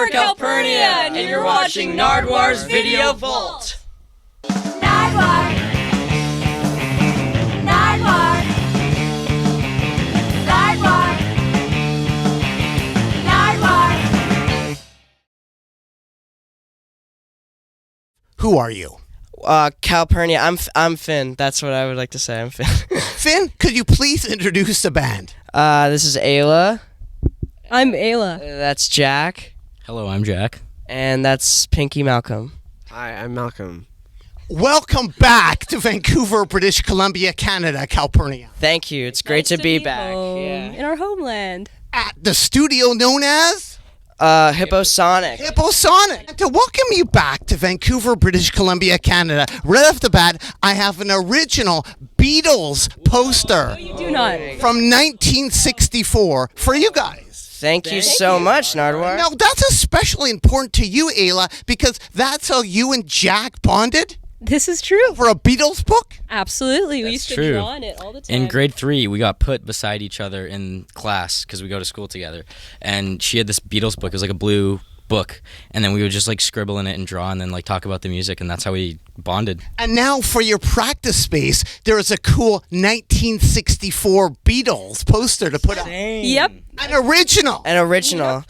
We're Calpurnia, and you're watching Nardwuar's Video Vault. Nardwuar. Nardwuar. Nardwuar. Nardwuar. Who are you? Calpurnia. I'm Finn. That's what I would like to say. I'm Finn. Finn, could you please introduce the band? This is Ayla. I'm Ayla. That's Jack. Hello, I'm Jack. And that's Pinky Malcolm. Hi, I'm Malcolm. Welcome back to Vancouver, British Columbia, Canada, Calpurnia. Thank you. It's great to be back. In our homeland. At the studio known as Hipposonic. Hipposonic. And to welcome you back to Vancouver, British Columbia, Canada, right off the bat, I have an original Beatles poster You do not. from 1964 for you guys. Thank you so much, Nardwuar. Now, that's especially important to you, Ayla, because that's how you and Jack bonded This is true. for a Beatles book? Absolutely. We used to true. draw on it all the time. In grade 3, we got put beside each other in class because we go to school together. And she had this Beatles book. It was like a blue book. And then we would just like scribble in it and draw and then like talk about the music. And that's how we bonded. And now for your practice space, there is a cool 1964 Beatles poster to put up. Yep. An original. An original.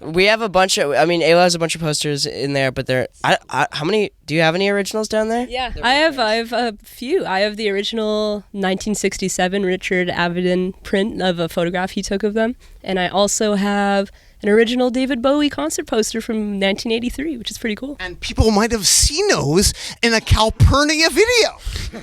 We have a bunch of. Ayla has a bunch of posters in there, but they're. How many? Do you have any originals down there? Yeah, I have a few. I have the original 1967 Richard Avedon print of a photograph he took of them, and I also have an original David Bowie concert poster from 1983, which is pretty cool. And people might have seen those in a Calpurnia video.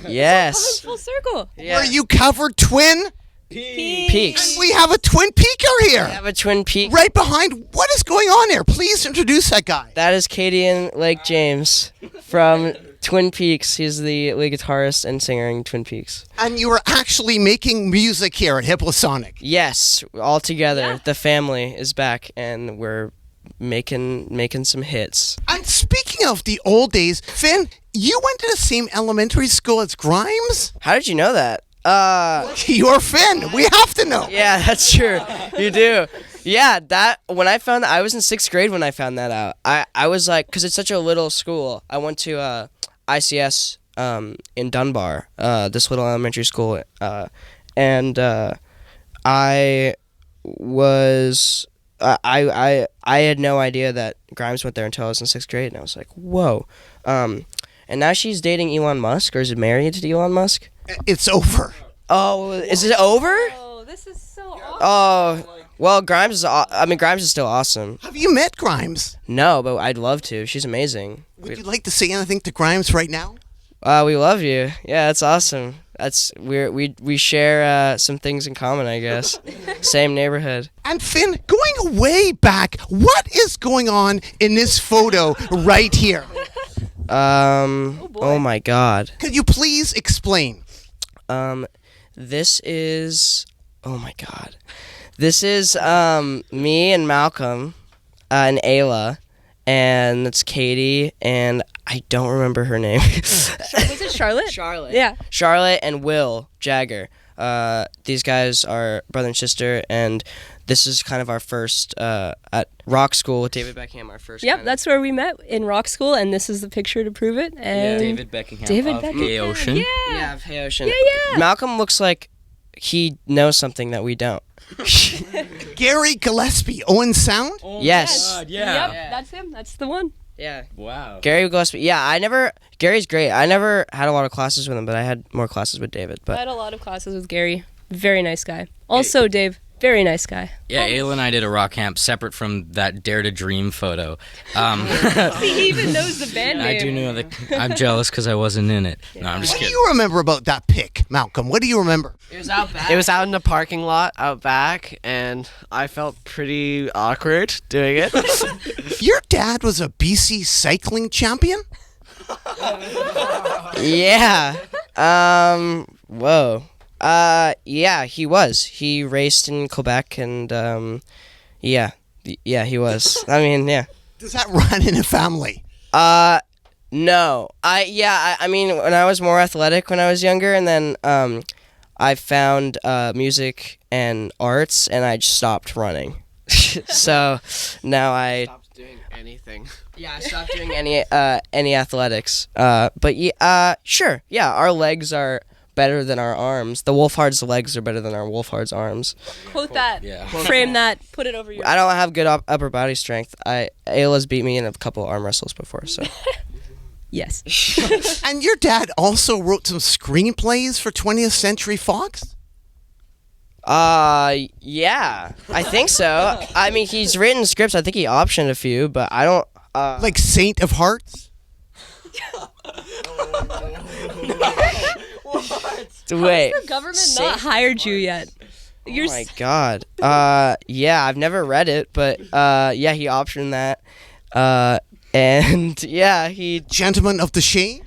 Yes. Full circle. Yeah. Where you covered twin. Peaks. We have a twin peaker here. We have a Twin Peak. Right behind. What is going on here? Please introduce that guy. That is Kadian Lake James from Twin Peaks. He's the lead guitarist and singer in Twin Peaks. And you are actually making music here at Hipposonic. Yes, all together. The family is back, and we're making some hits. And speaking of the old days, Finn, you went to the same elementary school as Grimes? How did you know that? You're Finn. We have to know. Yeah, that's true. You do. Yeah, when I found that, I was in 6th grade when I found that out. I was like, because it's such a little school. I went to ICS in Dunbar, this little elementary school, and I was I had no idea that Grimes went there until I was in 6th grade, and I was like, whoa. And now she's dating Elon Musk, or is married to Elon Musk? It's over. Oh, is it over? Oh, this is so awesome. Oh, well, Grimes is still awesome. Have you met Grimes? No, but I'd love to. She's amazing. Would you like to say anything to Grimes right now? We love you. Yeah, that's awesome. We share some things in common, I guess. Same neighborhood. And Finn, going way back, what is going on in this photo right here? Oh my God. Could you please explain? This is, oh my God. This is me and Malcolm and Ayla, and it's Katie, and I don't remember her name. Was it Charlotte? Charlotte. Yeah. Charlotte and Will Jagger. These guys are brother and sister, and this is kind of our first at rock school with David Beckham. Our first. Yep, that's where we met, in rock school, and this is the picture to prove it. And David Beckham David of Beckham. Gay Ocean. Yeah. Yeah, of Hey Ocean. Yeah. Malcolm looks like he knows something that we don't. Gary Gillespie, Owen Sound? Yes. God, yeah. Yep, that's him. That's the one. Yeah. Wow. Gary Gillespie. Yeah, Gary's great. I never had a lot of classes with him, but I had more classes with David. I But had a lot of classes with Gary. Very nice guy. Also, Dave, very nice guy. Yeah, Ayla and I did a rock camp separate from that Dare to Dream photo. He even knows the band name. I do know that. I'm jealous because I wasn't in it. No, I'm just What do kidding. you remember about that pic, Malcolm? What do you remember? it was out back. It was out in the parking lot out back, and I felt pretty awkward doing it. Your dad was a BC cycling champion? Yeah. Whoa. Yeah, he was. He raced in Quebec, and yeah, he was. I mean, yeah. Does that run in a family? No. I mean, when I was more athletic when I was younger, and then I found music and arts, and I just stopped running. So now I Stopped doing anything. I stopped doing any athletics. But sure. Yeah, our legs are better than our arms. The Wolfhard's legs are better than our Wolfhard's arms. Quote that. Yeah. Frame that. Put it over your. I don't have good upper body strength. Ayla's beat me in a couple arm wrestles before, so. Yes. And your dad also wrote some screenplays for 20th Century Fox? Yeah, I think so. I mean, he's written scripts. I think he optioned a few, but I don't. Like Saint of Hearts? Wait. The government Saint not hired you yet. Oh my god. Yeah, I've never read it, but yeah, he optioned that. And yeah, he. Gentleman of the Shade?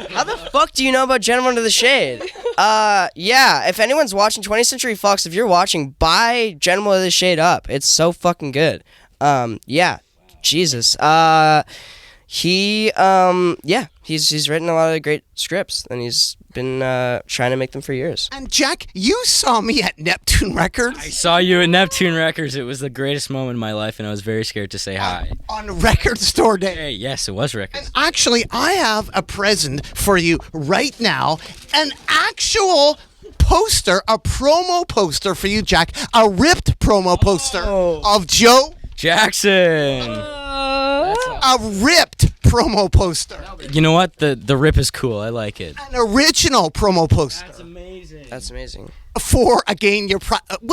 How the fuck do you know about Gentleman of the Shade? Yeah, if anyone's watching 20th Century Fox, if you're watching, buy Gentleman of the Shade up. It's so fucking good. Yeah, Jesus. He's written a lot of great scripts, and he's been trying to make them for years. And Jack, you saw me at Neptune Records I saw you at Neptune Records. It was the greatest moment in my life, and I was very scared to say hi. on Record Store Day. Hey, yes, it was Records. Actually, I have a present for you right now. An actual poster, a promo poster for you, Jack. A ripped promo poster of Joe. Jackson! A ripped promo poster. You know what? The rip is cool. I like it. An original promo poster. amazing. That's amazing. For, again, would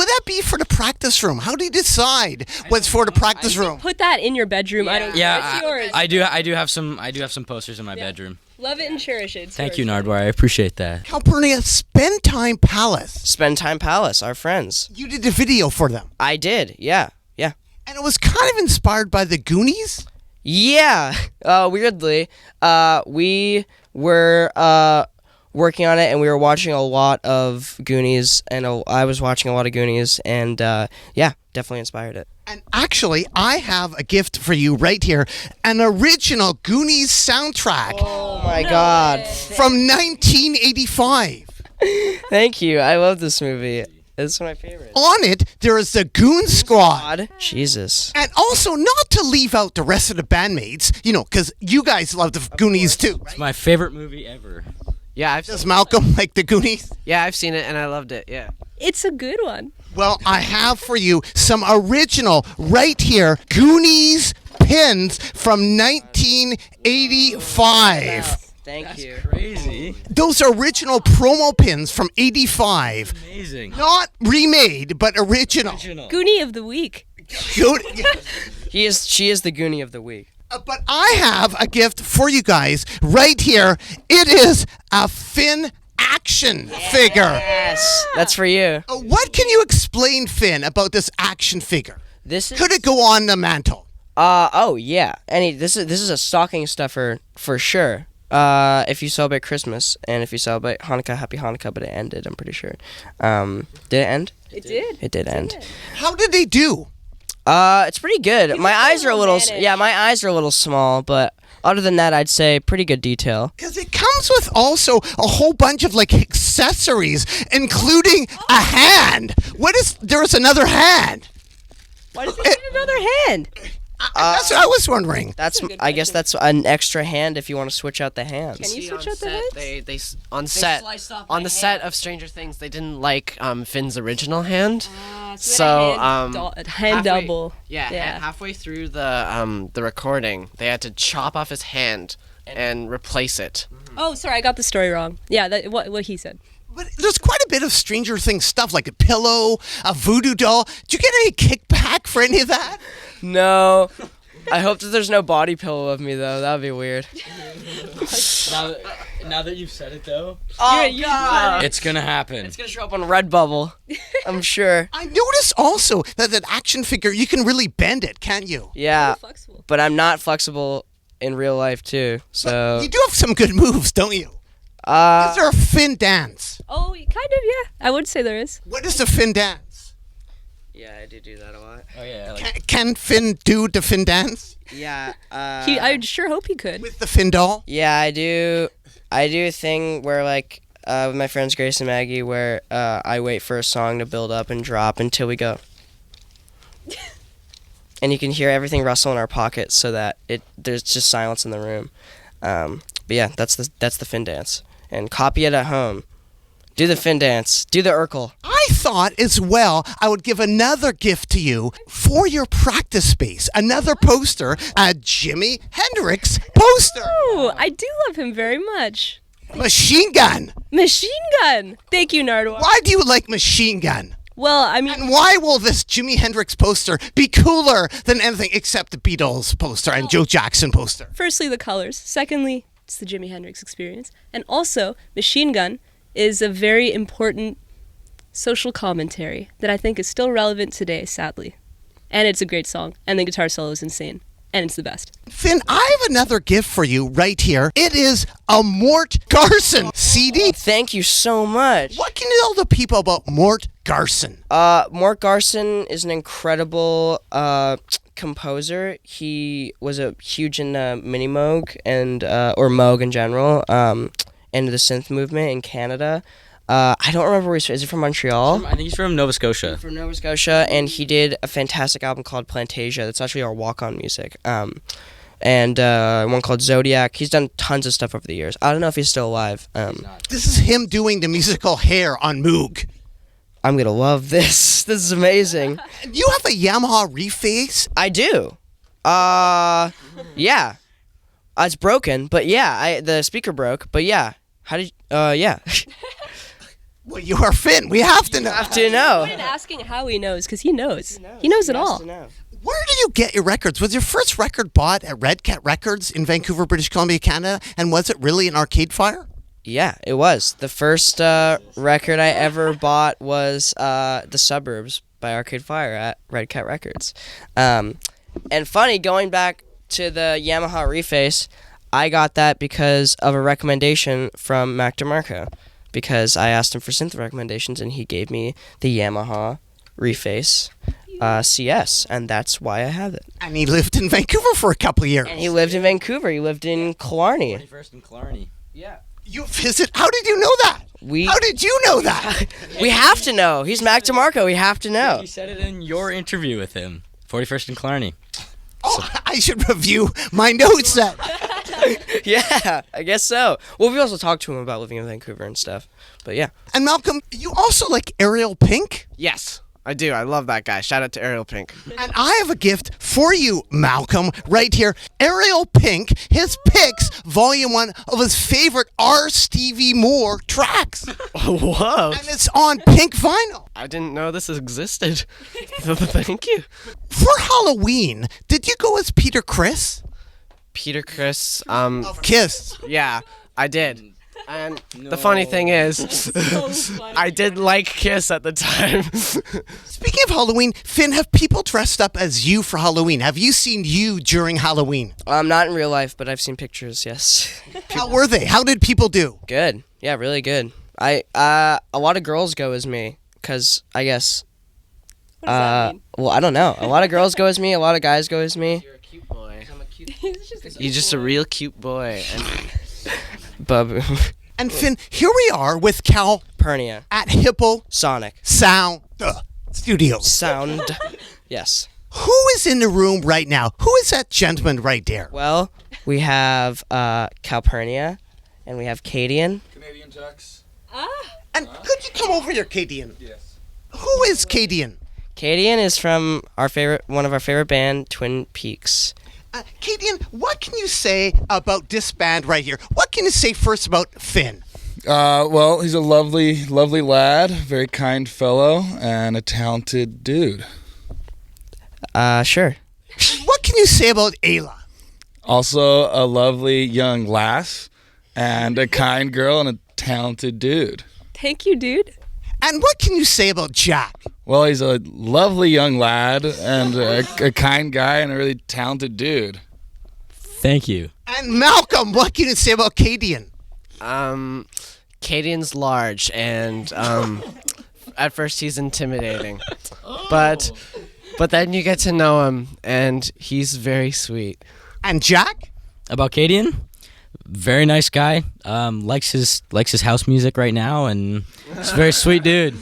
that be for the practice room? How do you decide what's for the practice room? Put that in your bedroom. I don't. Yeah, It's yours. I do have some posters in my bedroom. Love it and cherish it. It's Thank you, yours. Nardwuar. I appreciate that. Calpurnia Spend Time Palace. Spend Time Palace, our friends. You did a video for them. I did, yeah. And it was kind of inspired by the Goonies. Yeah, weirdly, we were working on it, and we were watching a lot of Goonies, and I was watching a lot of Goonies, and yeah, definitely inspired it. And actually, I have a gift for you right here. An original Goonies soundtrack Oh my god. from 1985. Thank you, I love this movie. It's my favorite. On it, there is the Goon Squad. God, Jesus. And also, not to leave out the rest of the bandmates, because you guys love the Goonies too. It's my favorite movie ever. Yeah, Does Malcolm like the Goonies? I've seen it and I loved it. Yeah. It's a good one. Well, I have for you some original, right here, Goonies pins from 1985. Thank you. Crazy. Those original promo pins from 85. Amazing. Not remade, but original. Goonie of the week. Good. She is the Goonie of the week. But I have a gift for you guys right here. It is a Finn action figure. Yes, that's for you. What can you explain, Finn, about this action figure? This is Could it go on the mantle? oh yeah. This is a stocking stuffer for sure. If you celebrate Christmas and if you celebrate Hanukkah, happy Hanukkah, but it ended, I'm pretty sure. Did it end? It did. It did end. How did they do? It's pretty good. My eyes are a little managed. my eyes are a little small, but other than that, I'd say pretty good detail. Because it comes with also a whole bunch of accessories, including a hand. There's another hand. Why does it need another hand? That's what I was wondering. That's a good I guess that's an extra hand if you want to switch out the hands. Can you See, switch on out the set, heads? Sliced off on the set of Stranger Things, they didn't like Finn's original hand. So hand hand halfway- double. Yeah, halfway through the recording, they had to chop off his hand and replace it. Oh, sorry, I got the story wrong. Yeah, what he said. But there's quite a bit of Stranger Things stuff, like a pillow, a voodoo doll. Did you get any kickback for any of that? No. I hope that there's no body pillow of me though. That would be weird. Now that you've said it though, Oh god. it's gonna happen. It's gonna show up on Redbubble. I'm sure. I noticed also that action figure, you can really bend it, can't you? Yeah. Flexible. But I'm not flexible in real life too. So You do have some good moves, don't you? Is there a Finn dance? Oh, kind of, yeah. I would say there is. What is the Finn dance? yeah, I do that a lot. Oh yeah. Can Finn do the Finn dance Yeah. I sure hope he could. with the Finn doll? Yeah, I do a thing where with my friends Grace and Maggie where I wait for a song to build up and drop until we go. and you can hear everything rustle in our pockets, so that there's just silence in the room. But yeah, that's the Finn dance, and copy it at home. Do the Finn dance. Do the Urkel. I thought as well I would give another gift to you for your practice space. Another poster, a Jimi Hendrix poster. Oh, I do love him very much. Machine Gun. Machine Gun. Thank you, Nardwuar. Why do you like Machine Gun? Well, I mean, And why will this Jimi Hendrix poster be cooler than anything except the Beatles poster and Joe Jackson poster? firstly, the colors. Secondly, it's the Jimi Hendrix experience. And also, Machine Gun is a very important social commentary that I think is still relevant today, sadly. And it's a great song. And the guitar solo is insane. And it's the best. Finn, I have another gift for you right here. It is a Mort Garson CD. Thank you so much. What can you tell the people about Mort Garson? Mort Garson is an incredible composer. He was a huge in Mini Moog and or Moog in general, and the synth movement in Canada. I don't remember where he's from. Is he from Montreal? I think he's from Nova Scotia. From Nova Scotia, and he did a fantastic album called Plantasia. That's actually our walk-on music. And one called Zodiac. He's done tons of stuff over the years. I don't know if he's still alive. This is him doing the musical Hair on Moog. I'm gonna love this. This is amazing. You have a Yamaha Reface? I do. Yeah. It's broken, but yeah, the speaker broke, but yeah. How did yeah. Well, you are Finn. We have to know. Have to know. I'm asking how he knows, because he knows. He knows it all. Where do you get your records? Was your first record bought at Red Cat Records in Vancouver, British Columbia, Canada? And was it really an Arcade Fire? Yeah, it was. The first record I ever bought was The Suburbs by Arcade Fire at Red Cat Records. And funny, going back to the Yamaha Reface, I got that because of a recommendation from Mac DeMarco. Because I asked him for synth recommendations, and he gave me the Yamaha Reface CS, and that's why I have it. And he lived in Vancouver for a couple of years. And he lived in Vancouver. He lived in Killarney. 21st and Killarney. Yeah. You visit? How did you know that? How did you know that? We have to know. He's Mac DeMarco. We have to know. You said it in your interview with him. 41st and Killarney. Oh, I should review my notes then. Yeah, I guess so. Well, we also talked to him about living in Vancouver and stuff. But yeah. And Malcolm, you also like Ariel Pink? Yes, I do. I love that guy. Shout out to Ariel Pink. And I have a gift for you, Malcolm, right here. Ariel Pink, his picks, volume 1 of his favorite R. Stevie Moore tracks. Whoa. And it's on pink vinyl. I didn't know this existed. Thank you. For Halloween, did you go as Peter Criss? Peter Criss, Kiss. yeah, I did. And the funny thing is, I did like Kiss at the time. Speaking of Halloween, Finn, have people dressed up as you for Halloween? Have you seen you during Halloween? Not in real life, but I've seen pictures, yes. How were they? How did people do? Good. Yeah, really good. A lot of girls go as me, because I guess, What does that mean? well, I don't know. A lot of girls go as me, a lot of guys go as me. You're a cute boy. He's just a You're just a real cute boy. And Bub. And Finn, here we are with Calpurnia. at Hippo Sonic. Sound Studios. Sound. Yes. Who is in the room right now? Who is that gentleman right there? Well, we have Calpurnia, and we have Kadian. Canadian Jacks. And could you come over here, Kadian? Yes. Who is Kadian? Kadian is from one of our favorite band, Twin Peaks. Kadian, what can you say about this band right here? What can you say first about Finn? Well, he's a lovely, lovely lad, very kind fellow, and a talented dude. Sure. What can you say about Ayla? Also a lovely young lass, and a kind girl, and a talented dude. Thank you, dude. And what can you say about Jack? Well, he's a lovely young lad, and a kind guy, and a really talented dude. Thank you. And Malcolm, what can you say about Kadian? Kadian's large, and at first he's intimidating, but then you get to know him, and he's very sweet. And Jack? About Kadian? Very nice guy. Likes his house music right now, and he's a very sweet dude.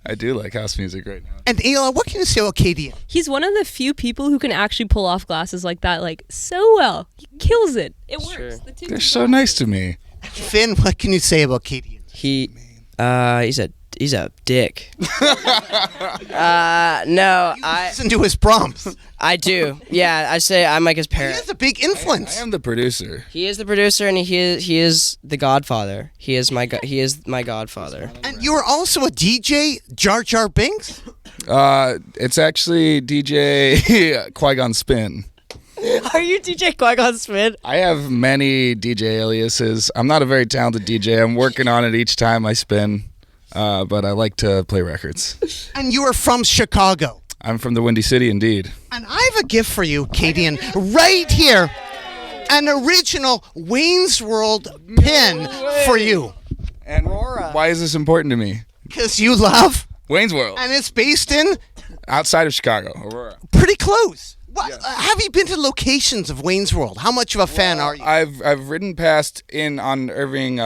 I do like house music right now. And Ayla, what can you say about Kadian? He's one of the few people who can actually pull off glasses like that, like, so well. He kills it. It works. Sure. The two They're so nice to me. Finn, what can you say about Kadian? He's a dick. No, Listen to his prompts. I do. Yeah, I say I'm like his He parent. has a big influence. I am the producer. He is the producer, and he is the godfather. He is my godfather. And you are also a DJ, Jar Jar Binks? It's actually DJ Qui-Gon Spin. Are you DJ Qui-Gon Smith? I have many DJ aliases. I'm not a very talented DJ. I'm working on it each time I spin, but I like to play records. And you are from Chicago. I'm from the Windy City, indeed. And I have a gift for you, Kadian, right here. An original Wayne's World pin for you. And why is this important to me? Because you love, Wayne's World. and it's based in Outside of Chicago, Aurora. pretty close. What, have you been to locations of Wayne's World? How much of a fan are you? I've ridden past on Irving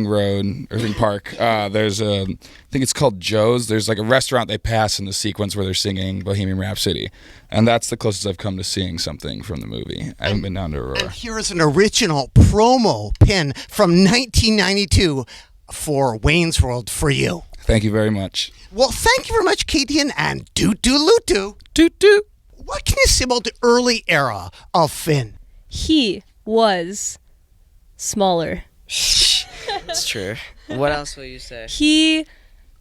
Road, Irving Park. There's I think it's called Joe's. There's like a restaurant they pass in the sequence where they're singing Bohemian Rhapsody, and that's the closest I've come to seeing something from the movie. I haven't been down to Aurora. And here is an original promo pin from 1992 for Wayne's World for you. Thank you very much. Well, thank you very much, Kadian and Doot Doot Loot Doo. Doot doot. What can you say about the early era of Finn? He was smaller. It's true. What else will you say?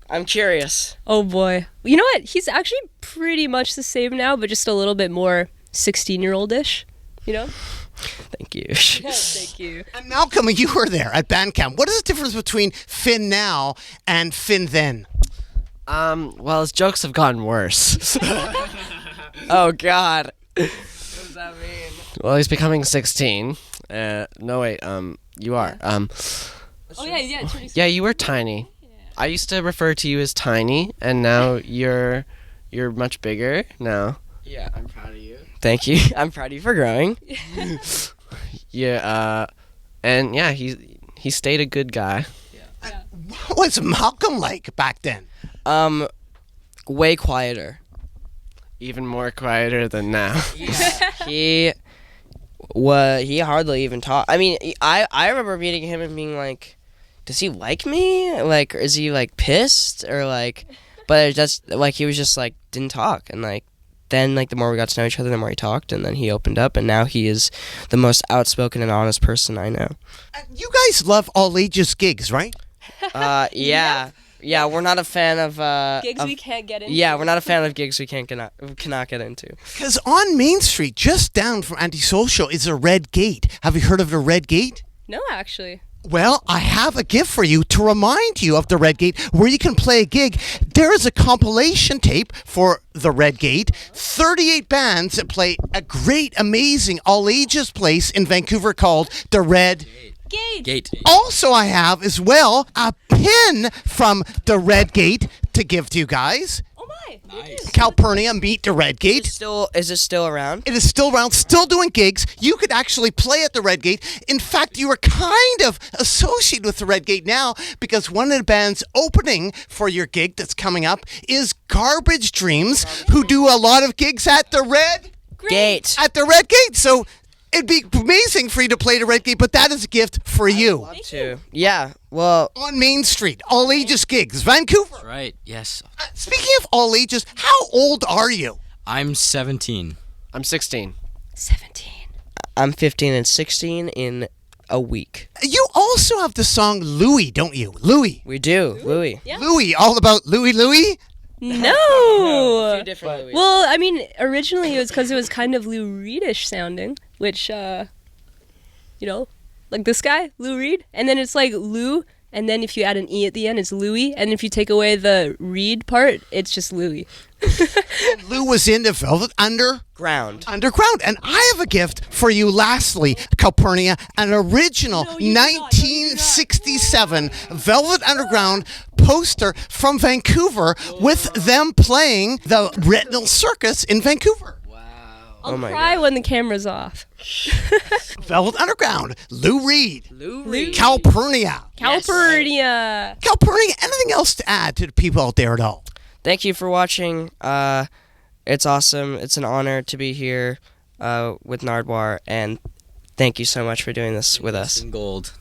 I'm curious. Oh boy. You know what? He's actually pretty much the same now, but just a little bit more 16-year-old-ish. You know? Thank you. Thank you. And Malcolm, you were there at band camp. What is the difference between Finn now and Finn then? Well, his jokes have gotten worse. Oh God. What does that mean? Well, he's becoming 16. No, wait. You are. Oh yeah. Yeah, you were tiny. I used to refer to you as tiny, and now you're much bigger now. Yeah. I'm proud of you. Thank you. I'm proud of you for growing. Yeah. And yeah, he stayed a good guy. What was Malcolm like back then? Way quieter. Even more quieter than now. He hardly even talked. I mean, I remember meeting him and being like, does he like me? Like, is he like pissed or like? But it just like he was just like didn't talk, and like then like the more we got to know each other, the more he talked, and then he opened up, and now he is the most outspoken and honest person I know. You guys love all ages gigs, right? Yeah, we're not a fan of Gigs we can't get into. Yeah, we're not a fan of gigs we cannot get into. Because on Main Street, just down from Antisocial, is a Red Gate. Have you heard of the Red Gate? No, actually. Well, I have a gift for you to remind you of the Red Gate where you can play a gig. There is a compilation tape for the Red Gate, 38 bands that play a great, amazing, all-ages place in Vancouver called the Red Gate. Also, I have as well a pin from the Red Gate to give to you guys. Oh my. Nice. Calpurnia, Meet the Red Gate. Is it still around? It is still around, still doing gigs. You could actually play at the Red Gate. In fact, you are kind of associated with the Red Gate now because one of the bands opening for your gig that's coming up is Garbage Dreams, who do a lot of gigs at the Red Gate. At the Red Gate. So it'd be amazing for you to play the Red Gate, but that is a gift for you. Yeah. Well, On Main Street, all ages gigs, Vancouver. Right. Yes. Speaking of all ages, how old are you? I'm 17. I'm 16. 17. I'm 15 and 16 in a week. You also have the song Louie, don't you? Louie. We do, Louis. Yeah. Louie, all about Louie? No. Different Louis. Well, I mean, originally it was because it was kind of Lou Reedish sounding, which, like this guy, Lou Reed. And then it's like Lou, and then if you add an E at the end, it's Louie. And if you take away the Reed part, it's just Louie. Lou was in the Velvet Ground. Underground. And I have a gift for you lastly, Calpurnia, an original No, you do not. No, you do not. 1967 Velvet Underground poster from Vancouver with them playing the Retinal Circus in Vancouver. I'll my cry God. when the camera's off. Velvet Underground, Lou Reed, Lou Reed. Calpurnia. Calpurnia. Calpurnia, anything else to add to the people out there at all? Thank you for watching. It's awesome. It's an honor to be here with Nardwuar, and thank you so much for doing this with us. In gold.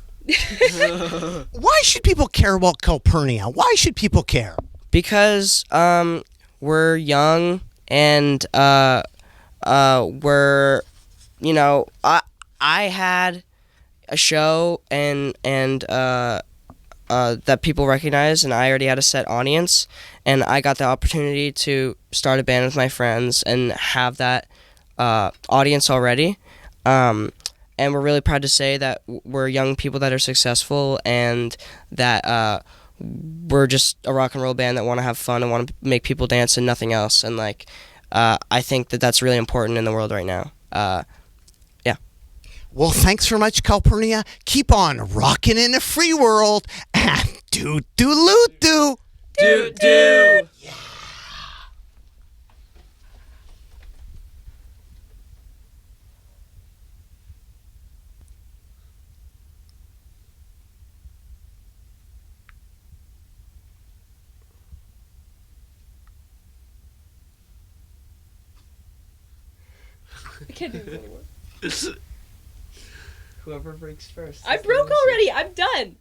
Why should people care about Calpurnia? Why should people care? Because we're young and we're, you know, I had a show and that people recognize, and I already had a set audience, and I got the opportunity to start a band with my friends and have that audience already. And we're really proud to say that we're young people that are successful, and that we're just a rock and roll band that want to have fun and want to make people dance and nothing else. And like, I think that that's really important in the world right now. Yeah. Well, thanks very much, Calpurnia. Keep on rocking in a free world, and do do loot do. Doot doot. I can't do this anymore. Whoever breaks first. I broke already. I'm done.